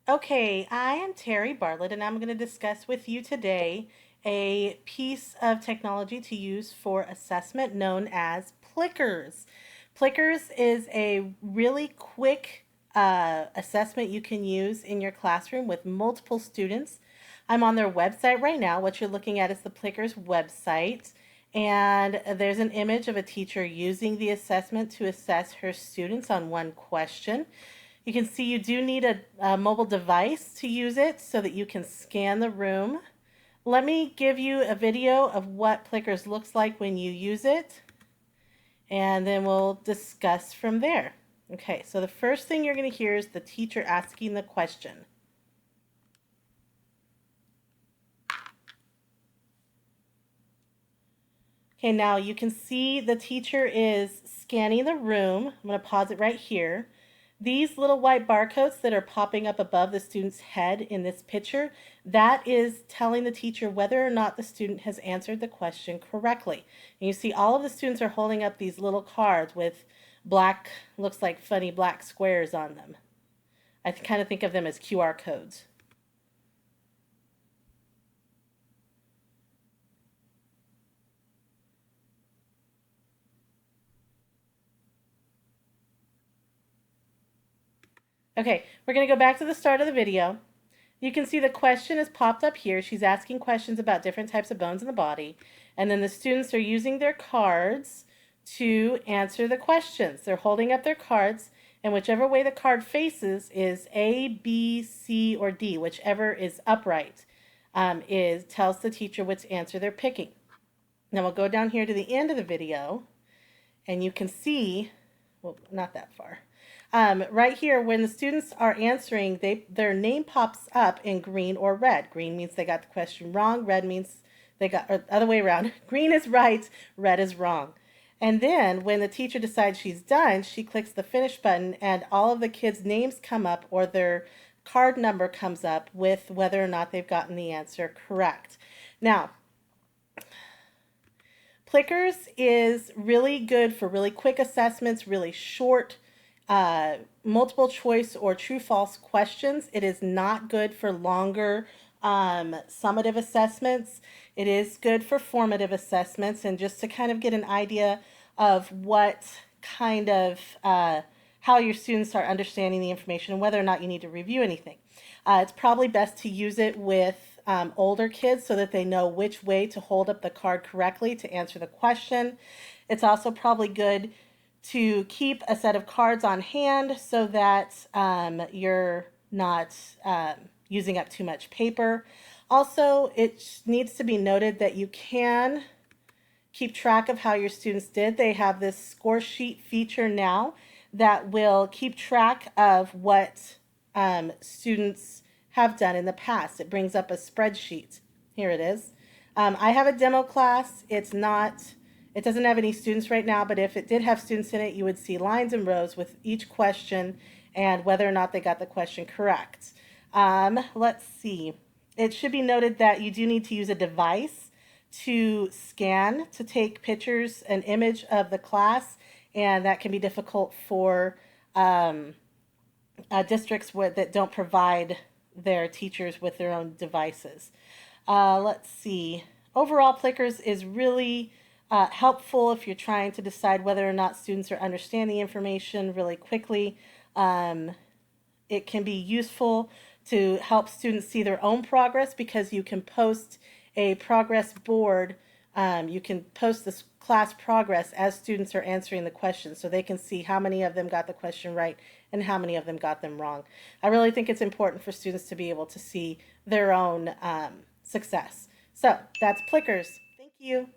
Okay, I am Terry Bartlett, and I'm going to discuss with you today a piece of technology to use for assessment known as Plickers. Plickers is a really quick assessment you can use in your classroom with multiple students. I'm on their website right now. What you're looking at is the Plickers website, and there's an image of a teacher using the assessment to assess her students on one question. You can see you do need a mobile device to use it so that you can scan the room. Let me give you a video of what Plickers looks like when you use it, and then we'll discuss from there. Okay, so the first thing you're going to hear is the teacher asking the question. Okay, now you can see the teacher is scanning the room. I'm going to pause it right here. These little white barcodes that are popping up above the student's head in this picture, that is telling the teacher whether or not the student has answered the question correctly. And you see all of the students are holding up these little cards with black, looks like funny black squares on them. I kind of think of them as QR codes. Okay, we're going to go back to the start of the video. You can see the question is popped up here. She's asking questions about different types of bones in the body. And then the students are using their cards to answer the questions. They're holding up their cards, and whichever way the card faces is A, B, C, or D, whichever is upright, tells the teacher which answer they're picking. Now we'll go down here to the end of the video, and you can see, well, not that far. Right here, when the students are answering, their name pops up in green or red. Green means they got the question wrong. Red means they got, or other way around. Green is right, red is wrong. And then when the teacher decides she's done, she clicks the finish button and all of the kids' names come up or their card number comes up with whether or not they've gotten the answer correct. Now, Plickers is really good for really quick assessments, really short multiple choice or true false questions. It is not good for longer summative assessments. It is good for formative assessments, and just to kind of get an idea of what kind of how your students are understanding the information and whether or not you need to review anything. It's probably best to use it with older kids so that they know which way to hold up the card correctly to answer the question. It's also probably good to keep a set of cards on hand so that you're not using up too much paper. Also, it needs to be noted that you can keep track of how your students did. They have this score sheet feature now that will keep track of what students have done in the past. It brings up a spreadsheet. Here it is. I have a demo class. It doesn't have any students right now, but if it did have students in it, you would see lines and rows with each question and whether or not they got the question correct. Let's see. It should be noted that you do need to use a device to scan, to take pictures, an image of the class, and that can be difficult for districts that don't provide their teachers with their own devices. Let's see. Overall, Plickers is really helpful if you're trying to decide whether or not students are understanding information really quickly. It can be useful to help students see their own progress because you can post a progress board. You can post this class progress as students are answering the questions so they can see how many of them got the question right and how many of them got them wrong. I really think it's important for students to be able to see their own success. So that's Plickers. Thank you.